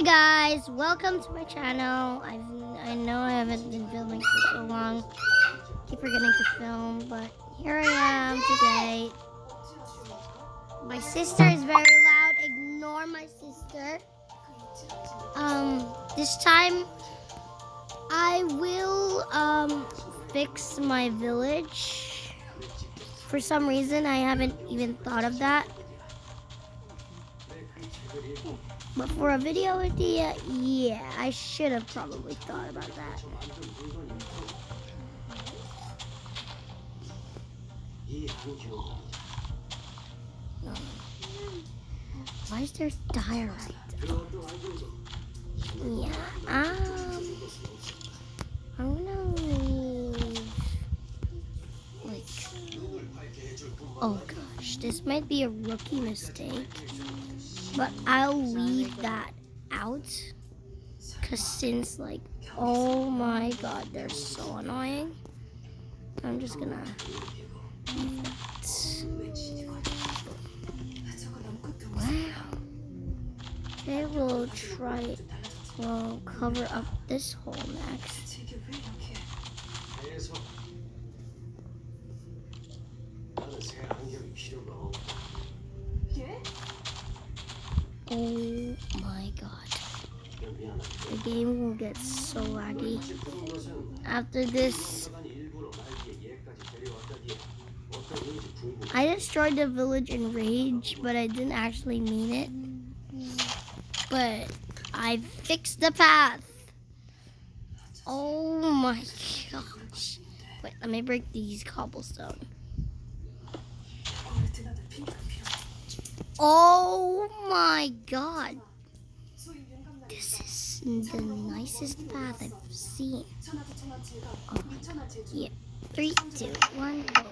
guys, welcome to my channel. I know I haven't been filming for so long. Keep forgetting to film, but here I am today. My sister is very loud. Ignore my sister. This time I will fix my village. For some reason I haven't even thought of that. But for a video idea, yeah, I should have probably thought about that. Why is there diorite? Yeah, I'm gonna leave, oh gosh, this might be a rookie mistake, but I'll leave that out, cause since oh my god, they're so annoying. I'm just gonna leave that. Wow. Okay, we'll cover up this hole next. Oh my god. The game will get so laggy. After this, I destroyed the village in rage, but I didn't actually mean it. But I fixed the path. Oh my gosh. Wait, let me break these cobblestone. Oh my god. This is the nicest path I've seen. Oh my god. Yeah. 3, 2, 1, go.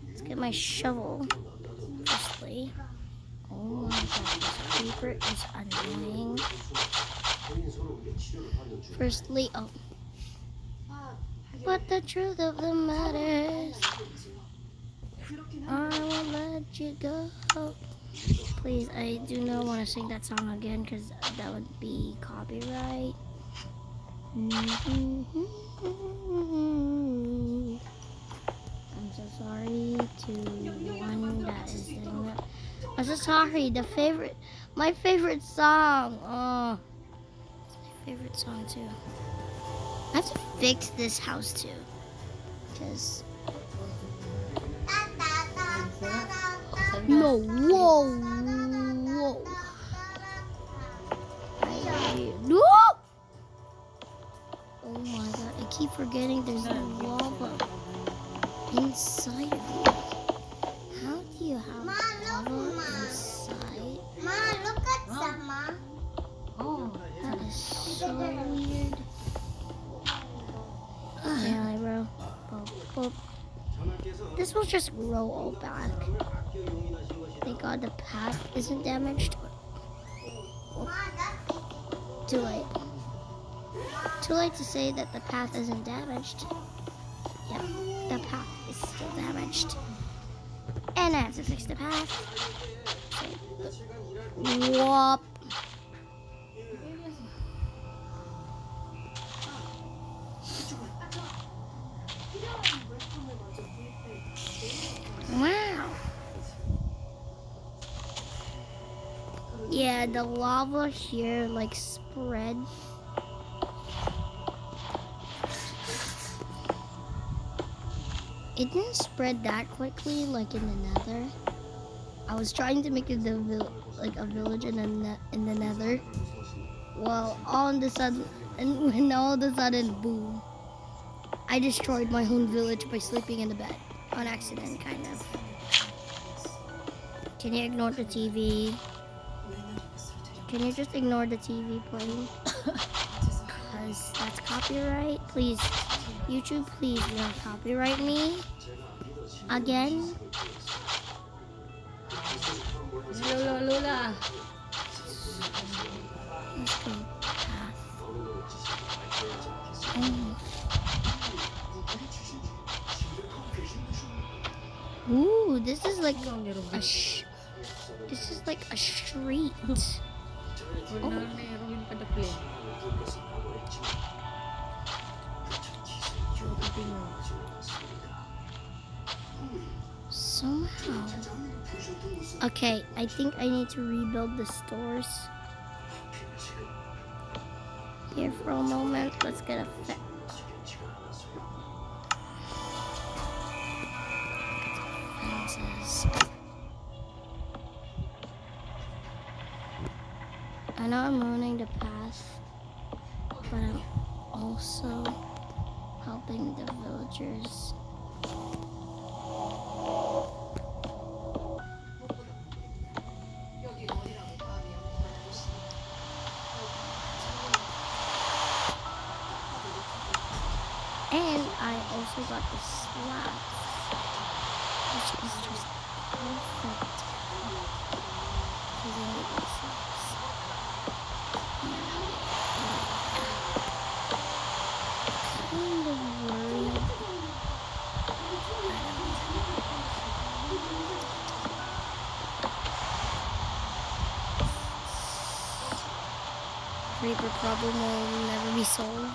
Let's get my shovel. Firstly. Oh my god, this creeper is annoying. Firstly, oh. But the truth of the matter is, I won't let you go. Please, I do not want to sing that song again because that would be copyright. I'm so sorry to one that is doing that. I'm so sorry. My favorite song. Oh, it's my favorite song too. I have to fix this house too, because no, whoa. No. Oh my god, I keep forgetting there's no lava inside of you. How do you have lava inside? Ma, look at Sama. Oh, that is so weird. Yeah, bro. Boop. This will just grow all back. Thank god the path isn't damaged. Oh. Too late. Too late to say that the path isn't damaged. Yeah, the path is still damaged. And I have to fix the path. Whoop. Wow. Yeah, the lava here spread. It didn't spread that quickly like in the nether. I was trying to make it a village in the nether. Well, all of a sudden, boom. I destroyed my own village by sleeping in the bed. On accident, kind of. Can you ignore the TV? Can you just ignore the TV playing? Because that's copyright. Please, YouTube, please do not copyright me. Again. Lola. Let's go path. Oh. Ooh, this is like Ano ang a nirugi? this is like a street. Huwag na nirugi ka daplin. Puro ka tingog. Somehow. Okay, I think I need to rebuild the stores. Here for a moment. Let's get a fences. I know I'm ruining the path, but I'm also helping the villagers. And I also got the slabs, which is just perfect. Because I need these slabs. Kind of worried. Creeper problem will never be solved.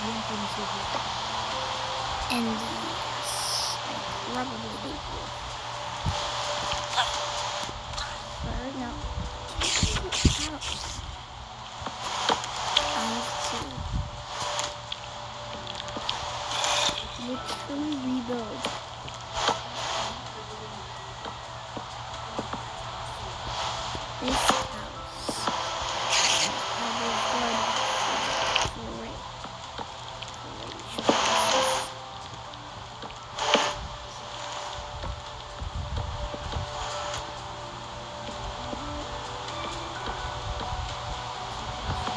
Ayun po nisugi. And yes, I probably do. But no. I have to literally rebuild. This house. That is good. Great.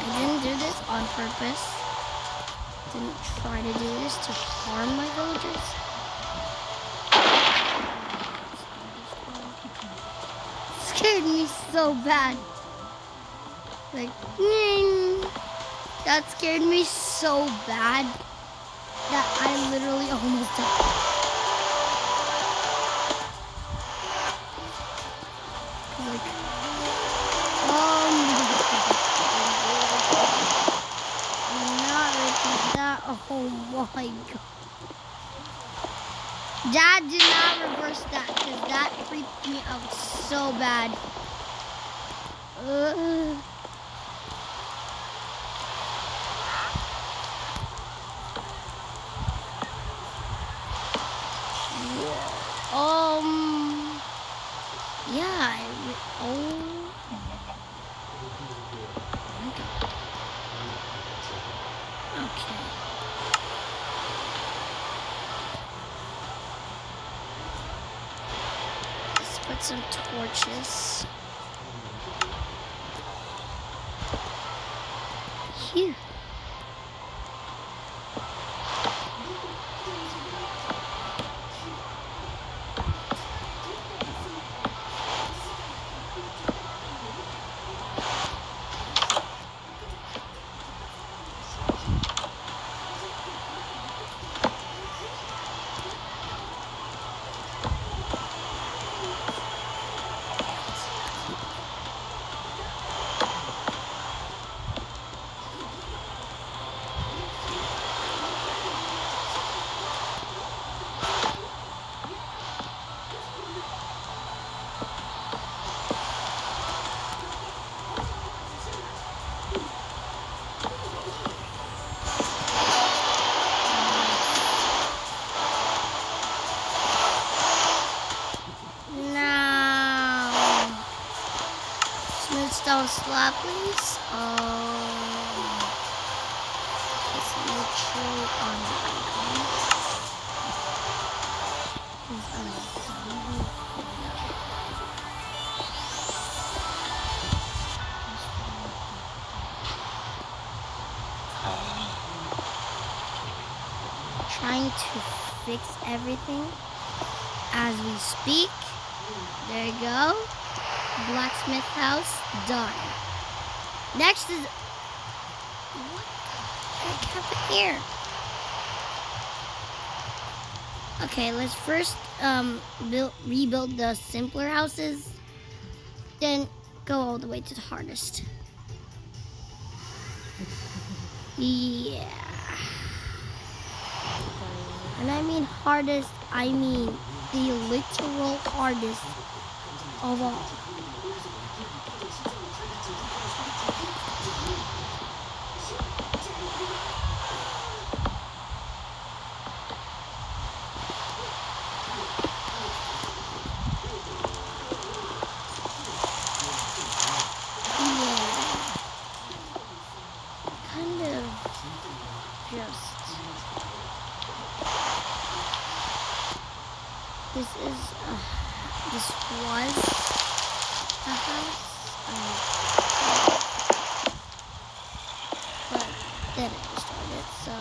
I didn't do this on purpose. Didn't try to do this to harm my villagers. Scared me so bad. Like, that scared me so bad that I literally almost died. Like, not repeat that. Oh my god. Dad did not reverse that because that freaked me out so bad. Yeah, oh my god. Okay. Let's put some torches. Here. Stone slab, please. It's literally on the icon. It's on the zombie. Trying to fix everything as we speak. There you go. Blacksmith house, done. Next is... What the heck happened here? Okay, let's first rebuild the simpler houses. Then go all the way to the hardest. Yeah. And I mean hardest, I mean the literal hardest of all. This was a house, but then it destroyed it, so...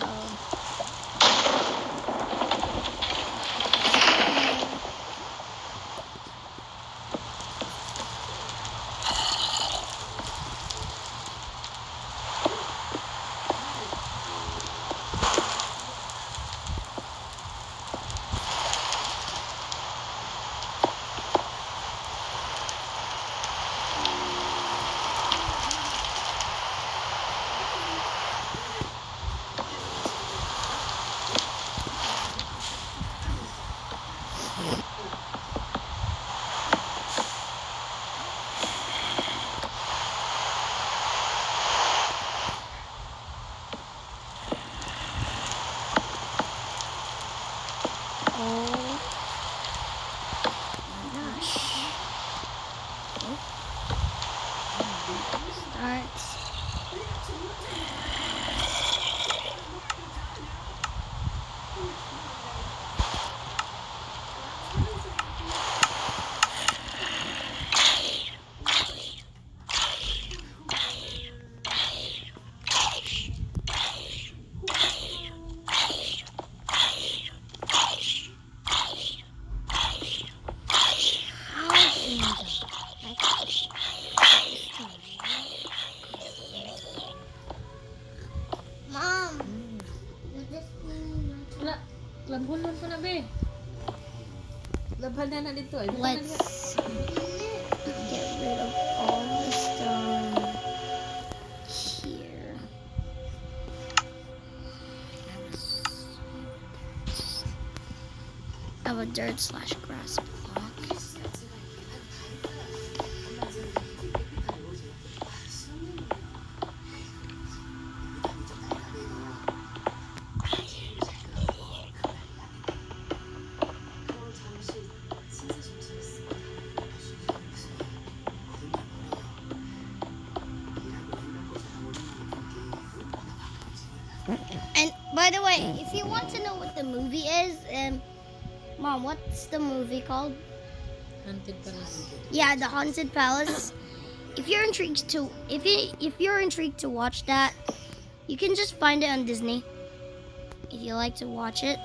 Labhan ko na, be. Labhan na dito. Let's get rid of all the stone here. I have a dirt/grass block. And by the way, if you want to know what the movie is, Mom, what's the movie called? Haunted Palace. Yeah, the Haunted Palace. If you're intrigued to watch that, you can just find it on Disney. If you like to watch it,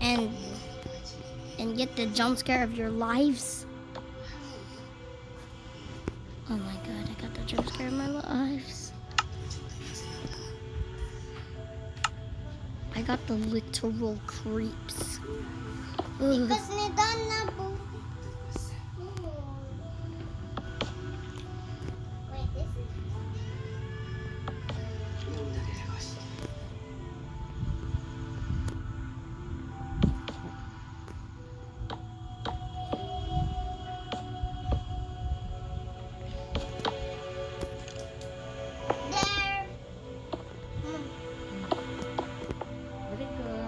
and get the jump scare of your lives. Oh my god, I got the jump scare of my lives. I got the literal creeps. Ugh. Because nidaan na po. Wait, this is... There. Very good.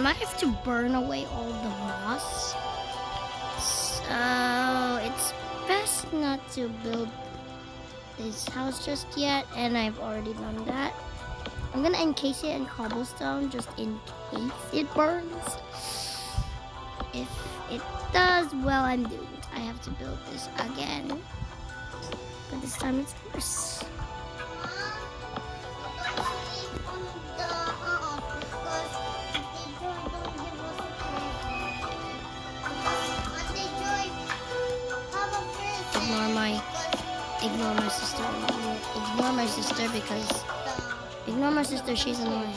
might have to burn away all the moss. So it's best not to build this house just yet, and I've already done that. I'm gonna encase it in cobblestone just in case it burns. If it does, well, I'm doomed. I have to build this again. But this time it's worse. Ignore my sister. Ignore my sister because ignore my sister. She's annoying.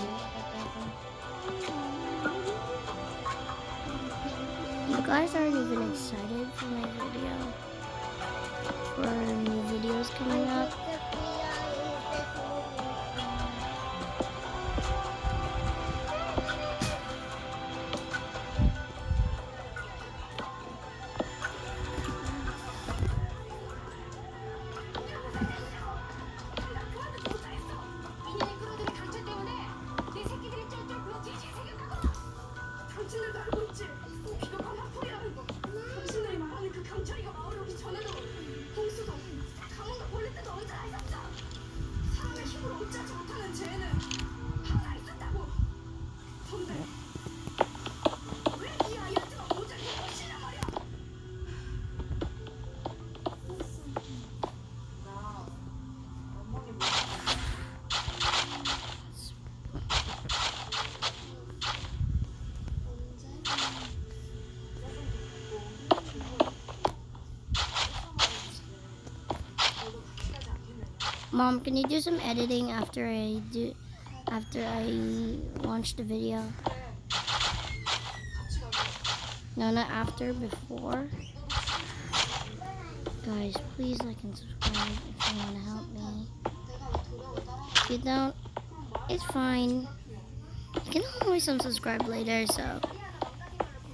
You guys aren't even excited for my video. For new videos coming up. Mom, can you do some editing after I launch the video? No, not after, before. Guys, please like and subscribe if you want to help me. If you don't, it's fine. You can always unsubscribe later, so.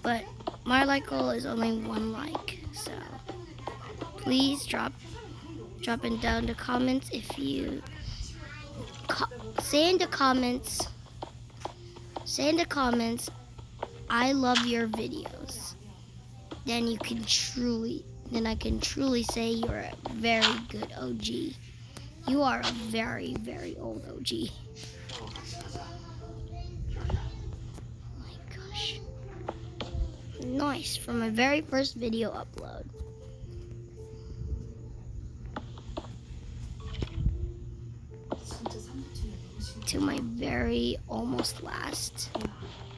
But my like goal is only 1 like, so please drop it down the comments if you say in the comments, I love your videos. Then I can truly say you're a very good OG. You are a very, very old OG. Oh my gosh. Nice, from my very first video upload. To my very almost last,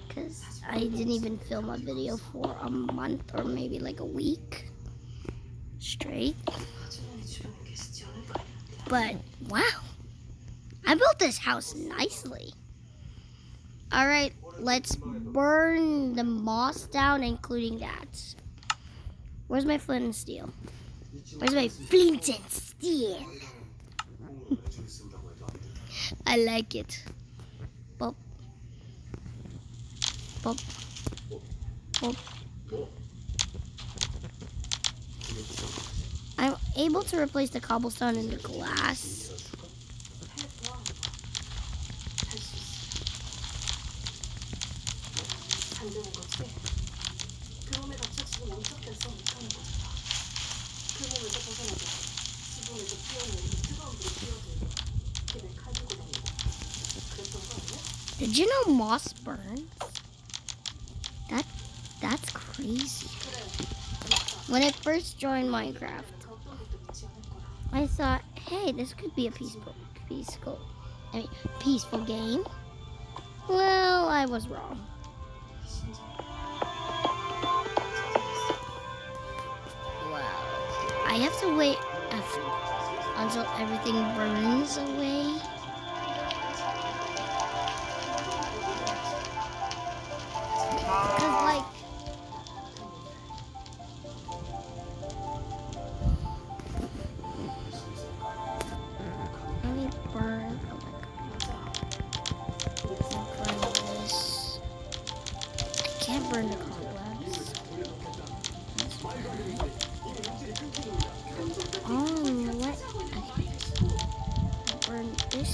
because I didn't even film a video for a month or maybe like a week straight. But wow, I built this house nicely. All right, let's burn the moss down, including that. Where's my flint and steel? Where's my flint and steel? I like it. Pop. Pop. Pop. I'm able to replace the cobblestone in the glass. Did you know moss burns? That's crazy. When I first joined Minecraft, I thought, hey, this could be a peaceful game. Well, I was wrong. Wow. I have to wait until everything burns away. Burn the cobwebs. What? Okay. Burn this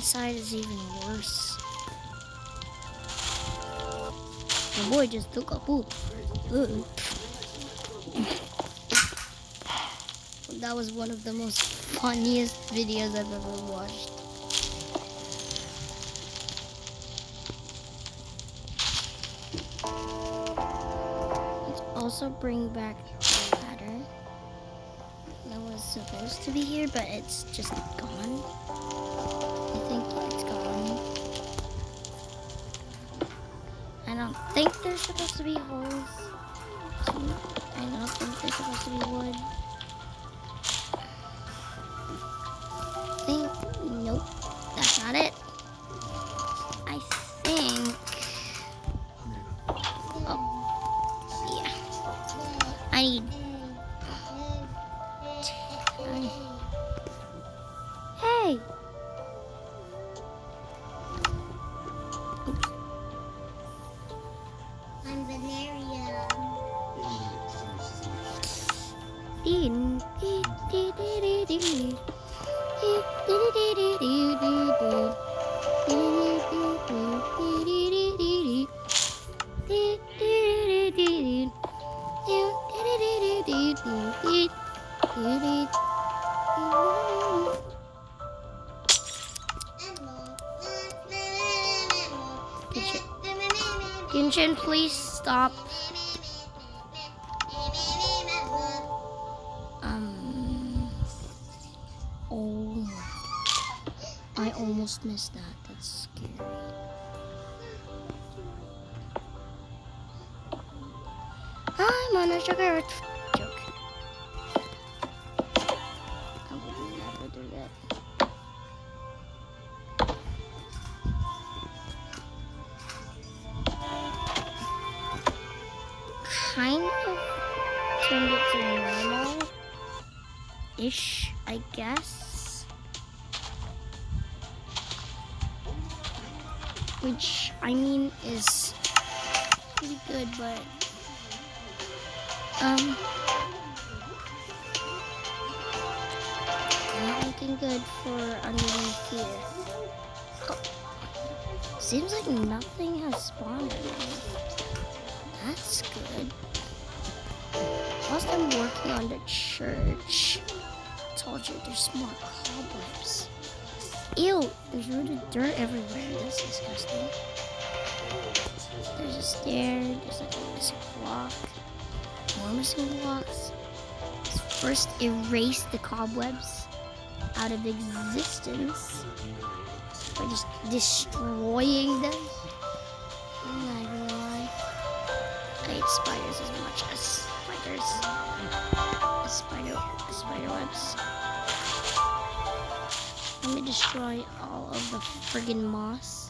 side is even worse. My boy just took a poop. Ugh. That was one of the most funniest videos I've ever watched. Let's also bring back the ladder that was supposed to be here, but it's just gone. I think it's gone. I don't think there's supposed to be holes. I don't think there's supposed to be wood. Nope, that's not it. I think. Oh, yeah. I need. Hey. I'm Veneria. Genshin, please stop. Oh, I almost missed that. That's scary. I'm on a sugar joke. I would never do that. Kind of turned it to normal-ish, I guess. Which, I mean, is pretty good, but not looking good for underneath here. Oh. Seems like nothing has spawned underneath. That's good. Whilst I'm working on the church, I told you there's more cobwebs. Ew, there's rooted dirt everywhere. That's disgusting. There's a stair, there's like a missing block. More missing blocks. Let's first erase the cobwebs out of existence by just destroying them. I'm not even gonna lie. I hate spiders as much as spider webs. Let me destroy all of the friggin' moss.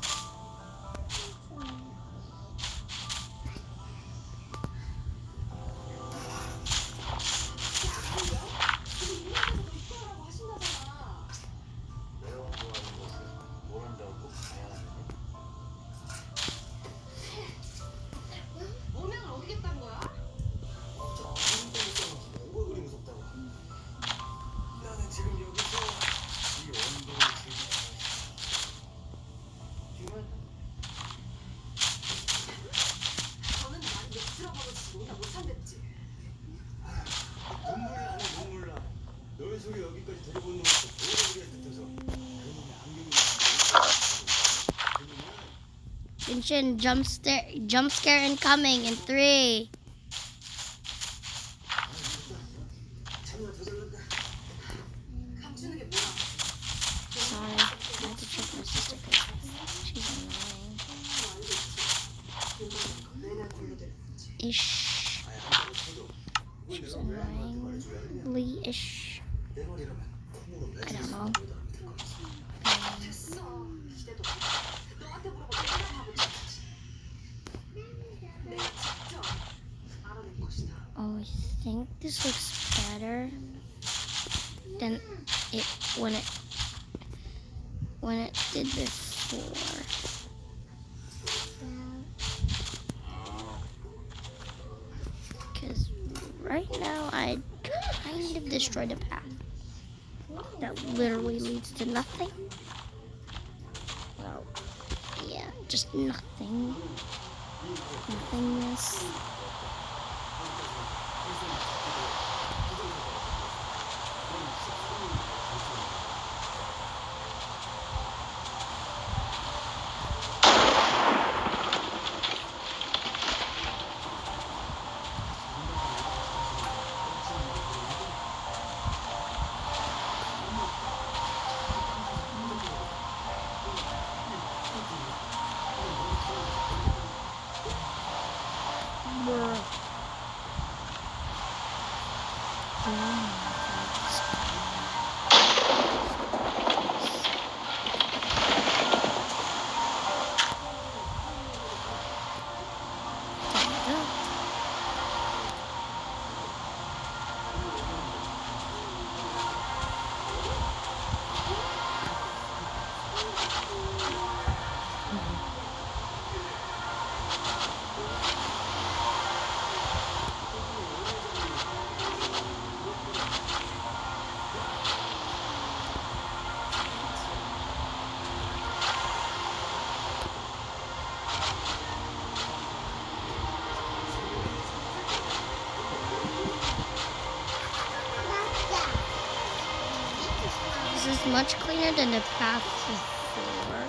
Genshin, jump scare incoming in 3. Sorry, I had to check my sister because she's annoying. Ish. She's annoyingly-ish. I don't know. Oh, I think this looks better than it when it did before. Because right now I kind of destroyed a path that literally leads to nothing. just nothing. Nothingness. Bruh. Oh my god. This is much cleaner than the path before.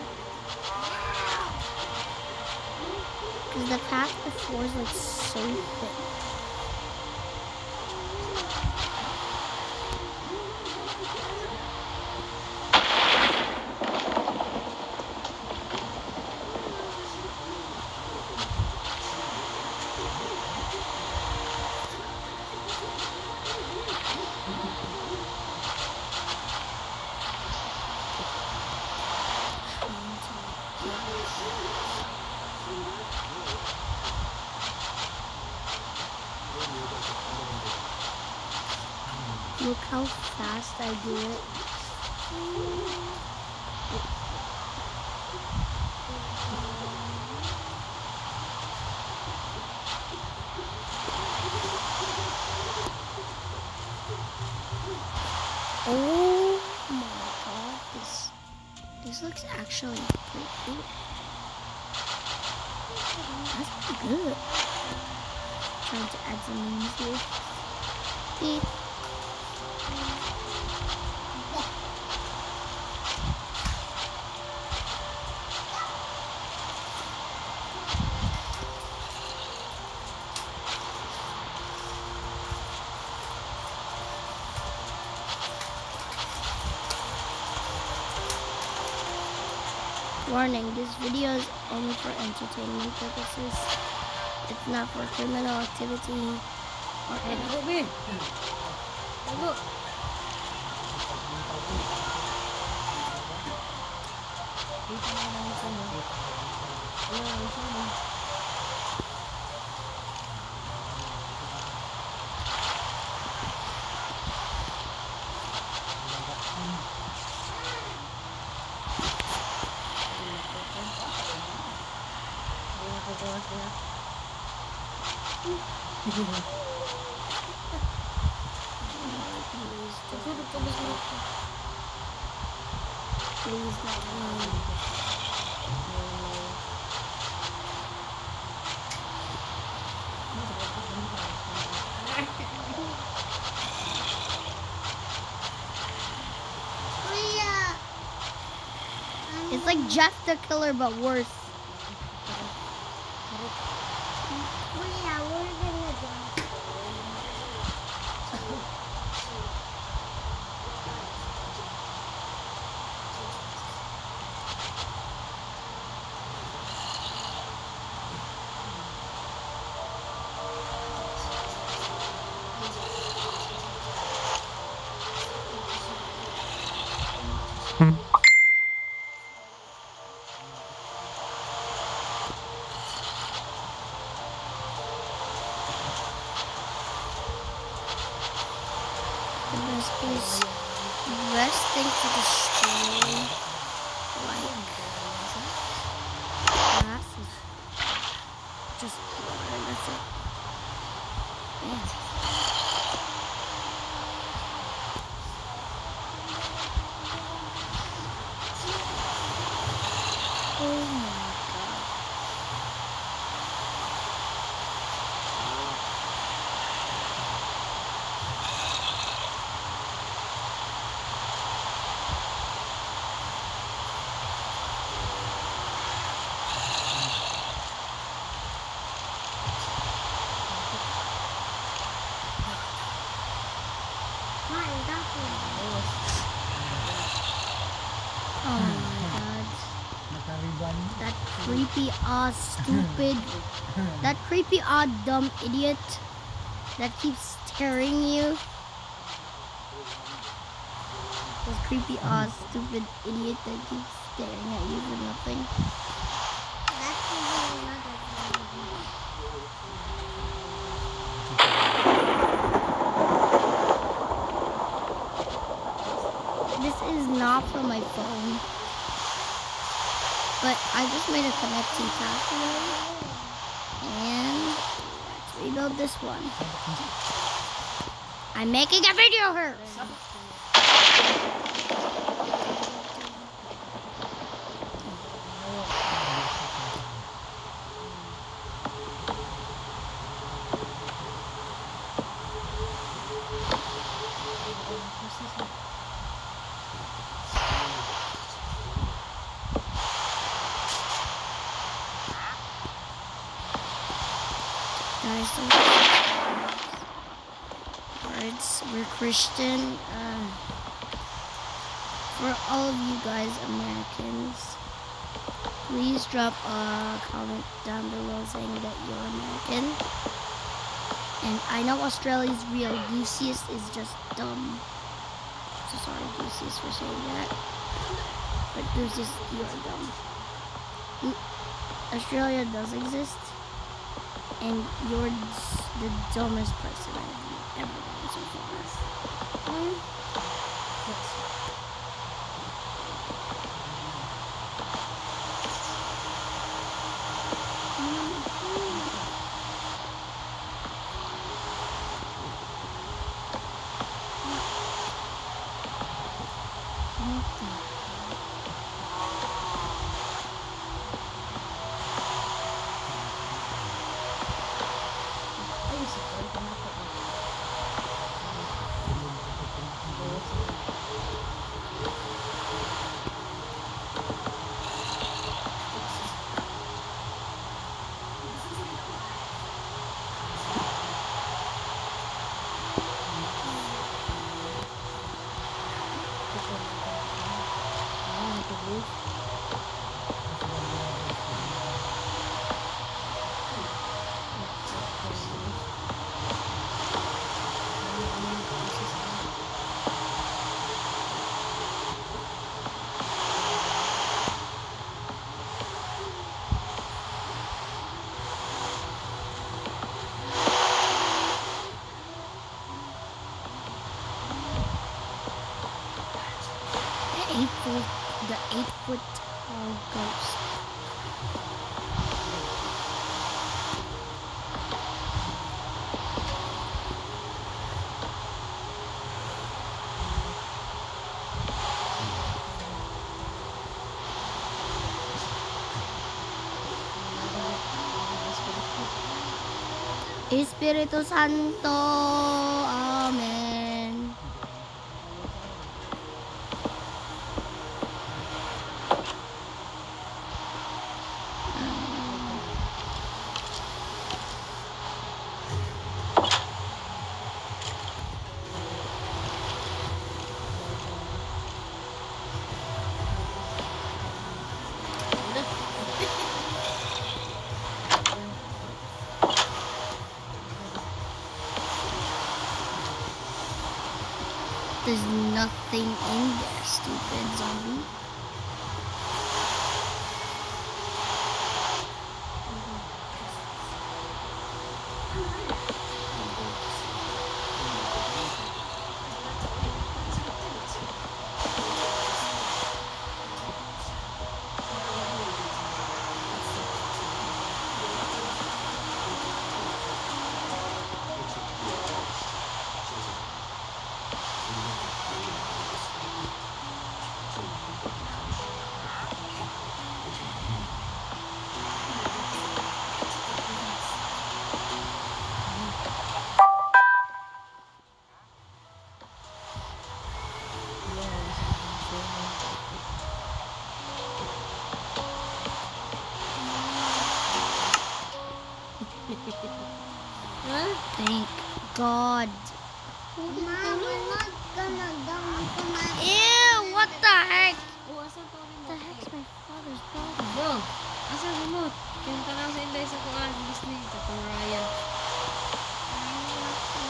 Because the path before is like so thick. Look how fast I do it. Oh my god, this looks actually pretty good. That's pretty good. Trying to add some names here. Beep. Warning, this video is only for entertainment purposes. It's not for criminal activity or anything. Please let me. It's like Jeff the Killer, but worse. Best thing to destroy, like glass, is just water. That's it. Yeah. Oh my god. That creepy stupid, that creepy dumb idiot that keeps staring you. This creepy stupid idiot that keeps staring at you for nothing. That's even another thing. This is not from my phone, but I just made a connecting password, and let's rebuild this one. I'm making a video here. Guys, words, we're Christian. For all of you guys, Americans, please drop a comment down below saying that you're American. And I know Australia's real. Lucius is just dumb. So sorry, Lucius, for saying that. But Lucius, you are dumb. Australia does exist. And you're the dumbest person I've ever known so far. The 8-foot tall ghost. Espiritu Santo, Amen. There's nothing in there, stupid zombie. Thank God. Mom, we're not gonna go tonight. Ew, what the heck? Oh, asan to rin What the heck's my father's problem? Bro, Asa remote? Kinta lang sa Inday sa kuan. Disney. Katong Ryan.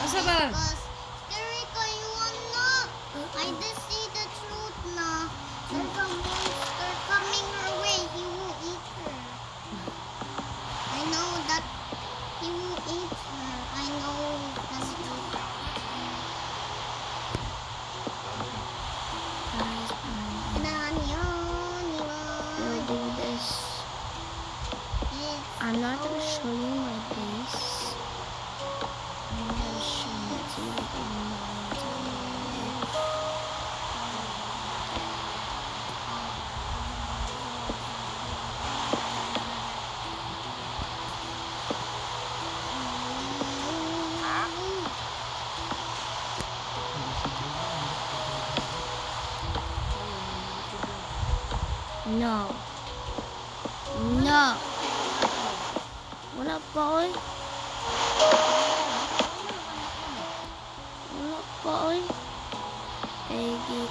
Asa ba? Erika, you wanna? I just see the truth now. There's a monster coming her way. He will eat her. I know that he will eat her. I know he's gonna eat her. Guys, building this. I'm not gonna show you my base. I'm gonna show it to you in No. No. What up, boy? What up, boy? Baby.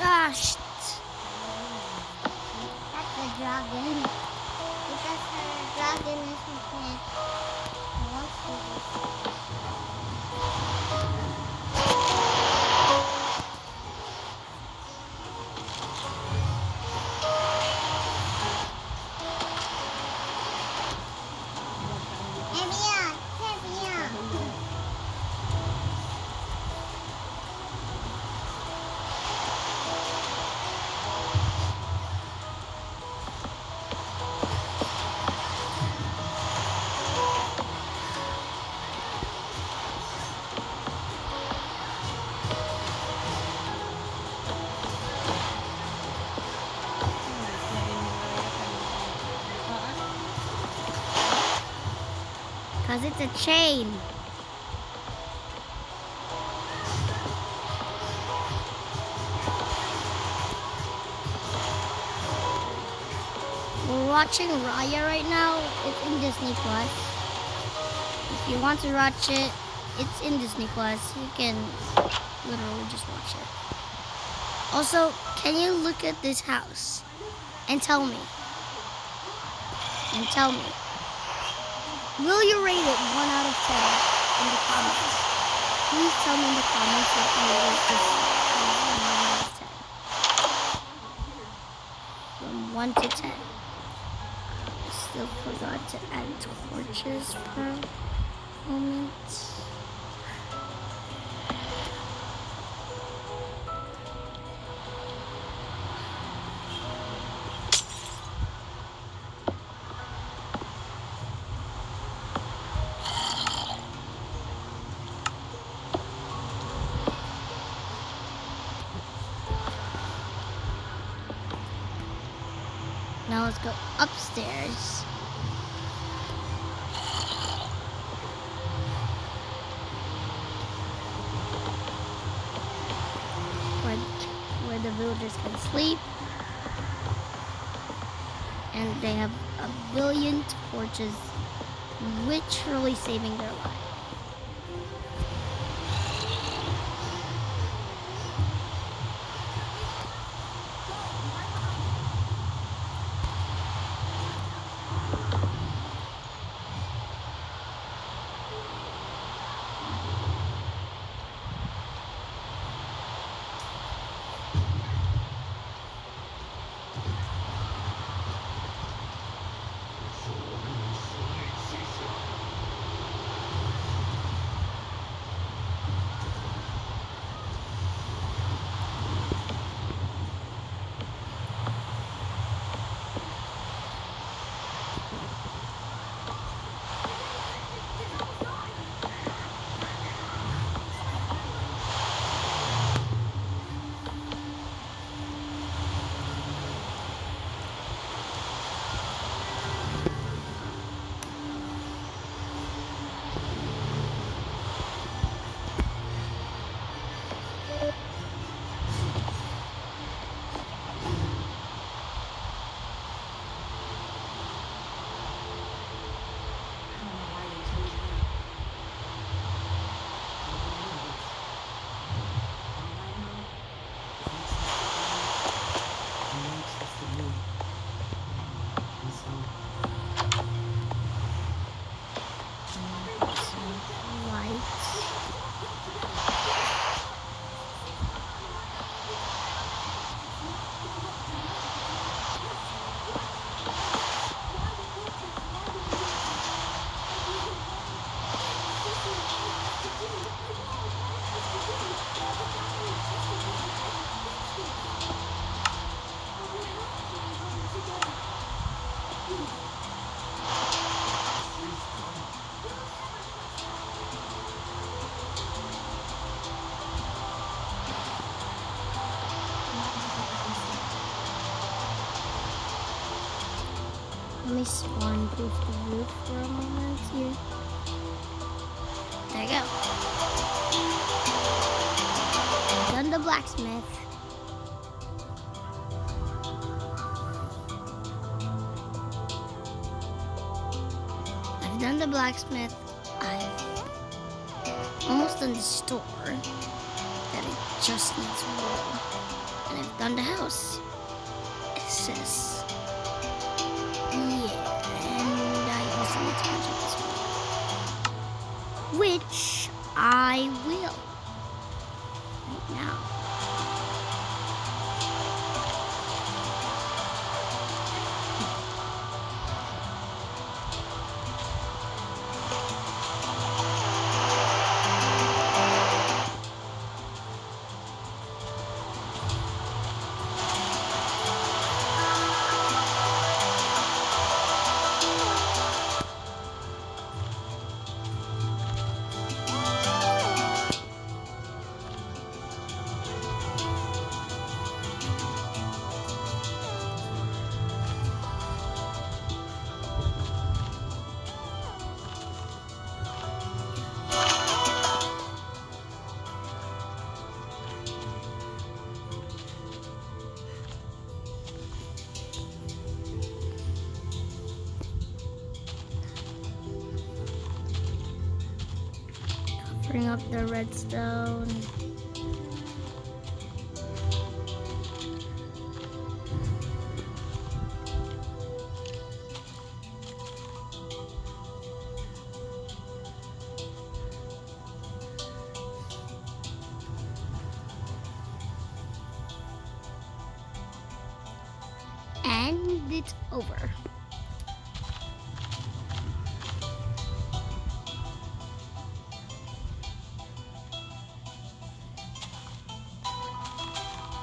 Ah, shit. That's a dragon. Because her dragon is her pet. I want to do this. Heavy up. Cause it's a chain. We're watching Raya right now. It's in Disney Plus. If you want to watch it, it's in Disney Plus. You can literally just watch it. Also, can you look at this house and tell me? Will you rate it 1 out of 10 in the comments? Please tell me in the comments what you rate this 1 out of 10. From 1 to 10. I still forgot to add torches per moment. Now let's go upstairs. Where the villagers can sleep. And they have a billion torches, literally saving their lives. Let me spawn proof the roof for a moment here. There you go. Done the blacksmith. I've done the blacksmith. I've almost done the store. That it just needs wood. And I've done the house. It says. Yeah, and I also need to mention this one. Which I will. Right now. Bring up the redstone. And it's over.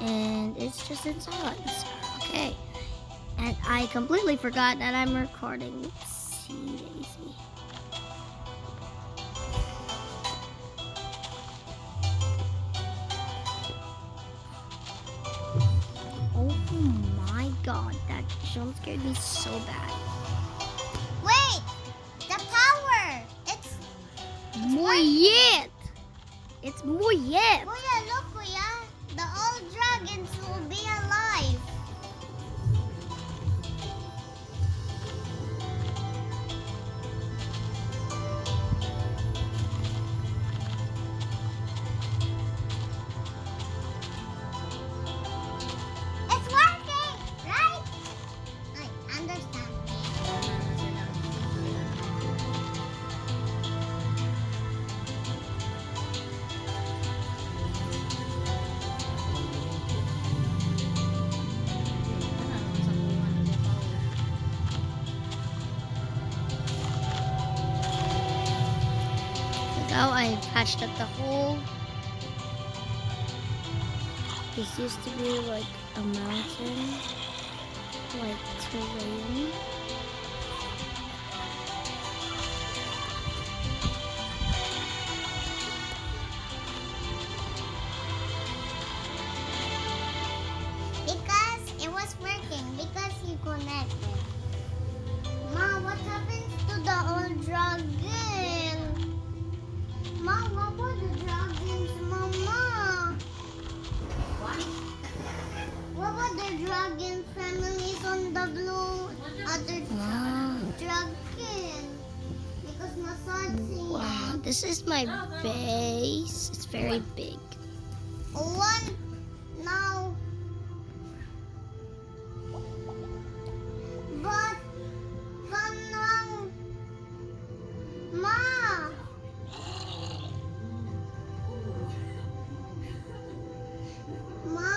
And it's just in silence. Okay. And I completely forgot that I'm recording. See, Daisy. Oh my god, that jump scared me so bad. Wait! The power! It's More yet! It's more yet! Kuya, look, Kuya. The old dragons will be alive. It's working, right? I understand. Now I patched up the hole. This used to be like a mountain, like terrain. Because it was working, because you connected. Ma, what happens to the old dragon? Ma, what about the dragons, Mama? What about the dragon families on the blue other dragon? Because Masad Wow, this is my base. It's very big. one now. But kanang Ma. Ma,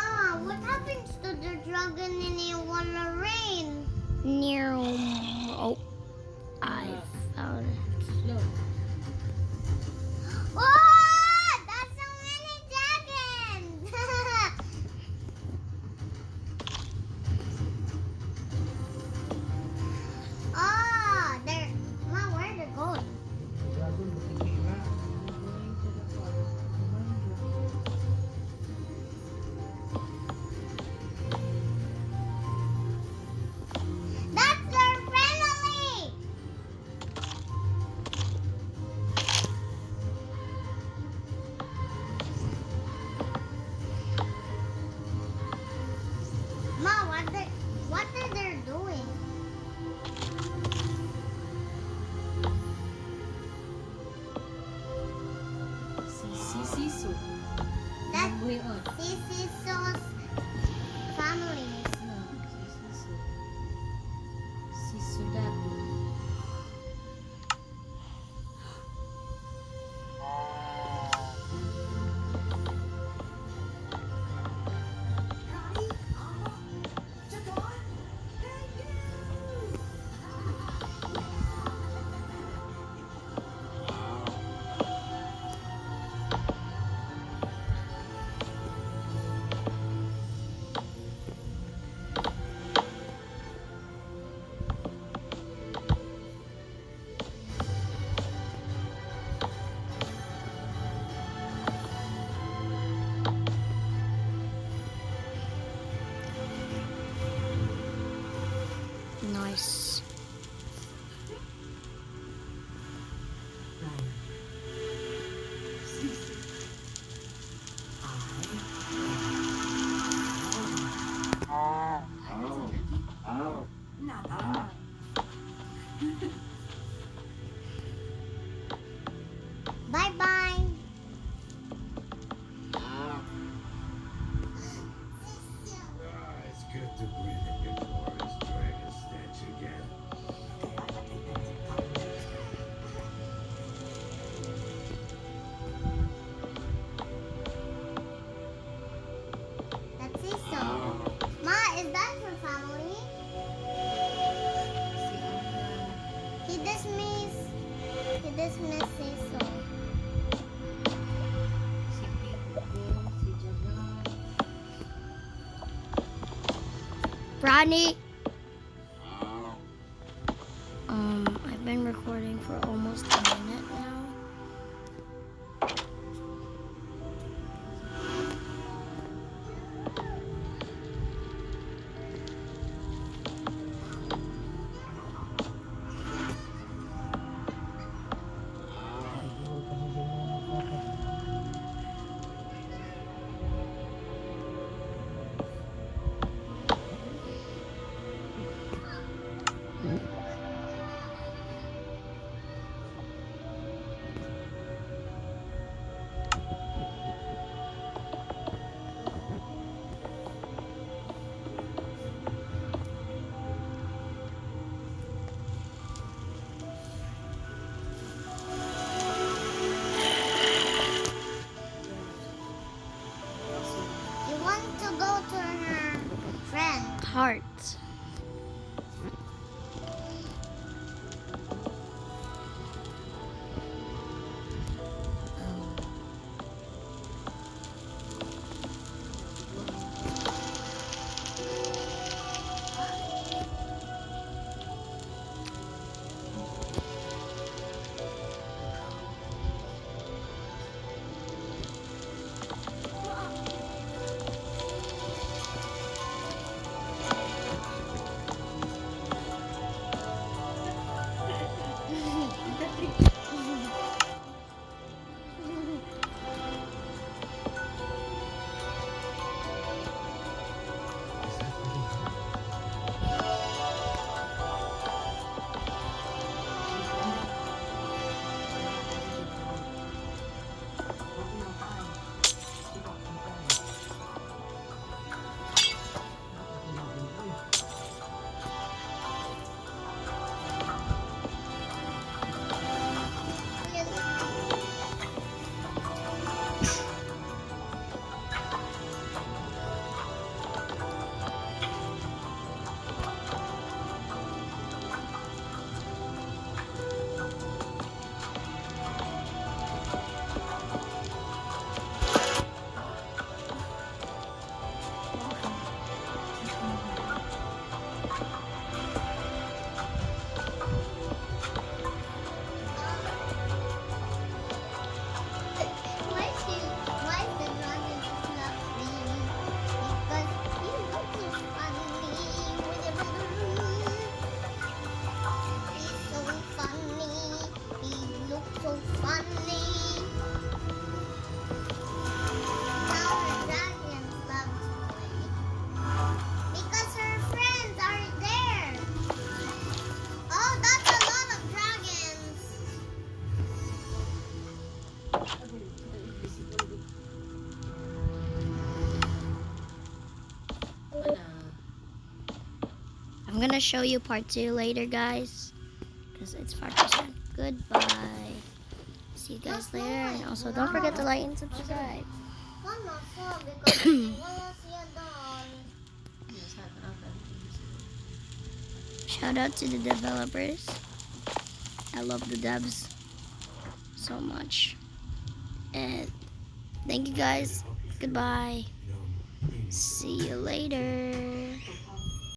what happens to the dragon in the water rain? Near. Oh, I found it. Look. Oh, that's so many dragons! Siso. That's Buhion. Sisiso's family. Siso. Siso dato. Nice. Bye bye. It's good to breathe in your glorious dragon stench again. That's Siso. Ma, is that your family? Si Amdan. He dismissed Siso. Si Pico. Si Jagan. Rodney. I've been recording for almost a minute now. gonna show you part 2 later, guys, because it's far too soon. Goodbye. See you guys later, and also don't forget to like and subscribe. Wala sa, because wala siya doon. Yes, akan. Shout out to the developers. I love the devs so much. And thank you guys. Goodbye. See you later.